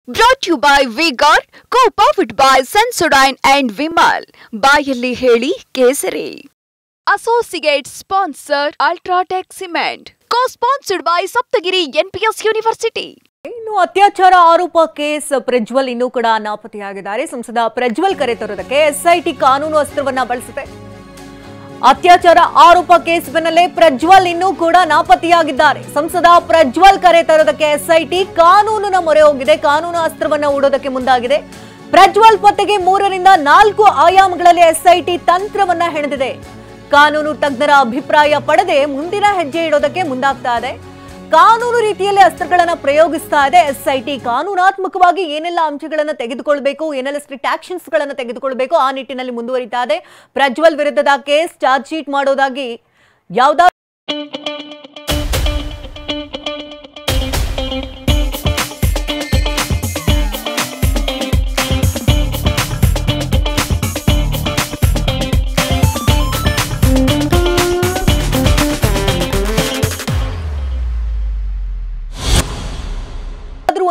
Brought to you by V-Guard, co-powered by Sensodyne and Vimal. ಬಾಯಲ್ಲಿ ಹೇಳಿ ಕೇಸರಿ. Associate sponsor Ultratech Cement. Co-sponsored by Saptagiri NPS University. ಇನ್ನು ಅತ್ಯಾಚಾರ ಆರೋಪ case Prajwal ಇನ್ನೂ ಕೂಡ ನಾಪತ್ತೆಯಾಗಿದ್ದಾರೆ. ಸಂಸದ ಪ್ರಜ್ವಲ್ ಕರೆ ತರೋದಕ್ಕೆ ಎಸ್ಐಟಿ ಕಾನೂನು ಅಸ್ತ್ರವನ್ನ ಬಳಸಿದೆ. ಅತ್ಯಾಚಾರ ಆರೋಪ ಕೇಸ್ ಬೆನ್ನಲ್ಲೇ ಪ್ರಜ್ವಲ್ ಇನ್ನೂ ಕೂಡ ನಾಪತ್ತೆಯಾಗಿದ್ದಾರೆ. ಸಂಸದ ಪ್ರಜ್ವಲ್ ಕರೆ ತರೋದಕ್ಕೆ ಎಸ್ಐಟಿ ಕಾನೂನಿನ ಮೊರೆ ಹೋಗಿದೆ, ಕಾನೂನು ಅಸ್ತ್ರವನ್ನ ಹೂಡೋದಕ್ಕೆ ಮುಂದಾಗಿದೆ. ಪ್ರಜ್ವಲ್ ಪತ್ತೆಗೆ 3 ರಿಂದ 4 ಆಯಾಮಗಳಲ್ಲಿ ಎಸ್ಐಟಿ ತಂತ್ರವನ್ನ ಹೆಣೆದಿದೆ. ಕಾನೂನು ತಜ್ಞರ ಅಭಿಪ್ರಾಯ ಪಡೆದೇ ಮುಂದಿನ ಹೆಜ್ಜೆ ಇಡೋದಕ್ಕೆ ಮುಂದಾಗ್ತಾ ಇದೆ. ಕಾನೂನು ರೀತಿಯಲ್ಲಿ ಅಸ್ತ್ರಗಳನ್ನು ಪ್ರಯೋಗಿಸ್ತಾ ಇದೆ ಎಸ್ಐಟಿ. ಕಾನೂನಾತ್ಮಕವಾಗಿ ಏನೆಲ್ಲ ಅಂಶಗಳನ್ನು ತೆಗೆದುಕೊಳ್ಳಬೇಕು, ಏನೆಲ್ಲ ಸ್ಟ್ರಿಕ್ಟ್ ಆಕ್ಷನ್ಸ್ ಗಳನ್ನು ತೆಗೆದುಕೊಳ್ಳಬೇಕು, ಆ ನಿಟ್ಟಿನಲ್ಲಿ ಮುಂದುವರಿತಾ ಇದೆ. ಪ್ರಜ್ವಲ್ ವಿರುದ್ಧದ ಕೇಸ್ ಚಾರ್ಜ್ ಶೀಟ್ ಮಾಡೋದಾಗಿ ಯಾವ್ದಾದ್ರು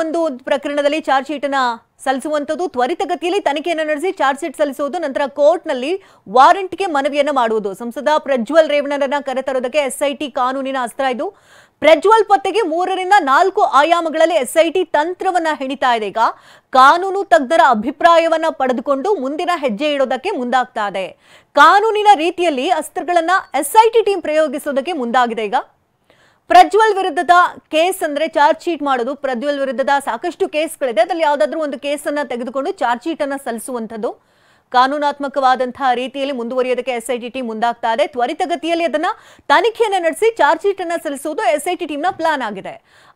ಒಂದು ಪ್ರಕರಣದಲ್ಲಿ ಚಾರ್ಜ್ ಶೀಟ್ ಅನ್ನ ಸಲ್ಲಿಸುವಂತದ್ದು, ತ್ವರಿತಗತಿಯಲ್ಲಿ ತನಿಖೆಯನ್ನು ನಡೆಸಿ ಚಾರ್ಜ್ ಶೀಟ್ ಸಲ್ಲಿಸುವುದು, ನಂತರ ಕೋರ್ಟ್ ನಲ್ಲಿ ವಾರೆಂಟ್ಗೆ ಮನವಿಯನ್ನು ಮಾಡುವುದು. ಸಂಸದ ಪ್ರಜ್ವಲ್ ರೇವಣ್ಣರನ್ನ ಕರೆತರೋದಕ್ಕೆ ಎಸ್ಐಟಿ ಕಾನೂನಿನ ಅಸ್ತ್ರ ಇದು. ಪ್ರಜ್ವಲ್ ಪತ್ತೆಗೆ 3 ರಿಂದ 4 ಆಯಾಮಗಳಲ್ಲಿ ಎಸ್ಐಟಿ ತಂತ್ರವನ್ನ ಹೆಣಿತಾ ಇದೆ. ಈಗ ಕಾನೂನು ತಜ್ಞರ ಅಭಿಪ್ರಾಯವನ್ನ ಪಡೆದುಕೊಂಡು ಮುಂದಿನ ಹೆಜ್ಜೆ ಇಡೋದಕ್ಕೆ ಮುಂದಾಗ್ತಾ ಇದೆ. ಕಾನೂನಿನ ರೀತಿಯಲ್ಲಿ ಅಸ್ತ್ರಗಳನ್ನ ಎಸ್ಐಟಿ ಟೀಮ್ ಪ್ರಯೋಗಿಸೋದಕ್ಕೆ ಮುಂದಾಗಿದೆ. ಈಗ ಪ್ರಜ್ವಲ್ ವಿರುದ್ಧದ ಕೇಸ್ ಅಂದ್ರೆ ಚಾರ್ಜ್ ಶೀಟ್ ಮಾಡೋದು. ಪ್ರಜ್ವಲ್ ವಿರುದ್ಧದ ಸಾಕಷ್ಟು ಕೇಸ್ಗಳಿದೆ, ಅದರಲ್ಲಿ ಯಾವ್ದಾದ್ರು ಒಂದು ಕೇಸನ್ನ ತೆಗೆದುಕೊಂಡು ಚಾರ್ಜ್ ಶೀಟ್ ಅನ್ನ ಸಲ್ಲಿಸುವಂಥದ್ದು. ಕಾನೂನಾತ್ಮಕವಾದಂತಹ ರೀತಿಯಲ್ಲಿ ಮುಂದುವರಿಯೋದಕ್ಕೆ ಎಸ್ಐಟಿ ಟೀಮ್ ಮುಂದಾಗ್ತಾ ಇದೆ. ತ್ವರಿತಗತಿಯಲ್ಲಿ ಅದನ್ನ ತನಿಖೆಯನ್ನು ನಡೆಸಿ ಚಾರ್ಜ್ ಶೀಟ್ ಅನ್ನ ಸಲ್ಲಿಸುವುದು ಎಸ್ಐಟಿ ಟೀಮ್ನ ಪ್ಲಾನ್ ಆಗಿದೆ.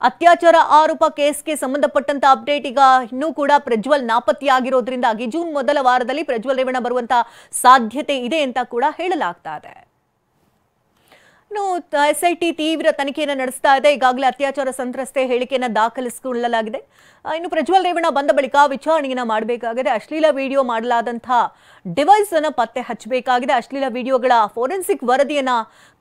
ಅತ್ಯಾಚಾರ ಆರೋಪ ಕೇಸ್ಗೆ ಸಂಬಂಧಪಟ್ಟಂತ ಅಪ್ಡೇಟ್ ಈಗ ಇನ್ನೂ ಕೂಡ ಪ್ರಜ್ವಲ್ ನಾಪತ್ತೆಯಾಗಿರೋದ್ರಿಂದಾಗಿ ಜೂನ್ ಮೊದಲ ವಾರದಲ್ಲಿ ಪ್ರಜ್ವಲ್ ರೇವಣ್ಣ ಬರುವಂತಹ ಸಾಧ್ಯತೆ ಇದೆ ಅಂತ ಕೂಡ ಹೇಳಲಾಗ್ತಾ ಇದೆ. ಎಸ್ಐಟಿ ತೀವ್ರ ತನಿಖೆಯನ್ನು ನಡೆಸ್ತಾ ಇದೆ. ಈಗಾಗಲೇ ಅತ್ಯಾಚಾರ ಸಂತ್ರಸ್ತೆ ಹೇಳಿಕೆಯನ್ನು ದಾಖಲಿಸಿಕೊಳ್ಳಲಾಗಿದೆ. ಇನ್ನು ಪ್ರಜ್ವಲ್ ರೇವಣ್ಣ ಬಂದ ಬಳಿಕ ವಿಚಾರಣೆಯನ್ನ ಮಾಡಬೇಕಾಗಿದೆ. ಅಶ್ಲೀಲ ವಿಡಿಯೋ ಮಾಡಲಾದಂತಹ ಡಿವೈಸ್ ಅನ್ನ ಪತ್ತೆ ಹಚ್ಚಬೇಕಾಗಿದೆ. ಅಶ್ಲೀಲ ವಿಡಿಯೋಗಳ ಫೋರೆನ್ಸಿಕ್ ವರದಿಯನ್ನ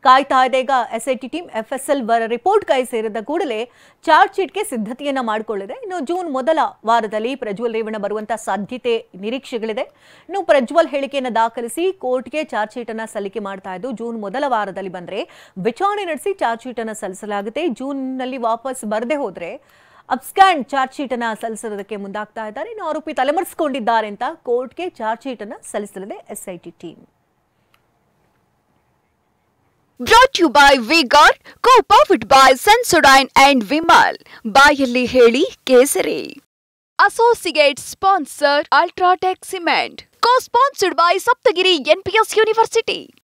ಕಾಯ್ತಾ ಇದೆ. ಈಗ ಎಸ್ಐಟಿ ಟೀಮ್ FSL ರಿಪೋರ್ಟ್ ಕೈ ಸೇರಿದ ಕೂಡಲೇ ಚಾರ್ಜ್ ಶೀಟ್ಗೆ ಸಿದ್ಧತೆಯನ್ನ ಮಾಡಿಕೊಳ್ಳಿದೆ. ಇನ್ನು ಜೂನ್ ಮೊದಲ ವಾರದಲ್ಲಿ ಪ್ರಜ್ವಲ್ ರೇವಣ್ಣ ಬರುವಂತಹ ಸಾಧ್ಯತೆ ನಿರೀಕ್ಷೆಗಳಿದೆ. ಇನ್ನು ಪ್ರಜ್ವಲ್ ಹೇಳಿಕೆಯನ್ನು ದಾಖಲಿಸಿ ಕೋರ್ಟ್ಗೆ ಚಾರ್ಜ್ ಶೀಟ್ ಅನ್ನ ಸಲ್ಲಿಕೆ ಮಾಡ್ತಾ ಇದ್ದು, ಜೂನ್ ಮೊದಲ ವಾರದಲ್ಲಿ ಬಂದ್ರೆ ವಿಚಾರಣೆ ನಡೆಸಿ ಚಾರ್ಜ್ ಶೀಟ್ ಅನ್ನ ಸಲ್ಲಿಸಲಾಗುತ್ತೆ. ಜೂನ್ ನಲ್ಲಿ ವಾಪಸ್ ಬರದೆ ಹೋದ್ರೆ ಅಬ್ಸ್ಕ್ಯಾಂಡ್ ಚಾರ್ಜ್ ಶೀಟ್ ಅನ್ನ ಸಲ್ಲಿಸೋದಕ್ಕೆ ಮುಂದಾಗ್ತಾ ಇದ್ದಾರೆ. ಇನ್ನು ಆರೋಪಿ ತಲೆಮರೆಸಿಕೊಂಡಿದ್ದಾರೆ ಅಂತ ಕೋರ್ಟ್ಗೆ ಚಾರ್ಜ್ ಶೀಟ್ ಅನ್ನ ಸಲ್ಲಿಸಲಿದೆ SIT team. Brought to you by V-Guard, co-powered by Sensodyne and Vimal. ಬಾಯಲ್ಲಿ ಹೇಳಿ ಕೇಸರಿ. Associate sponsor Ultratech Cement. Co-sponsored by Saptagiri NPS University.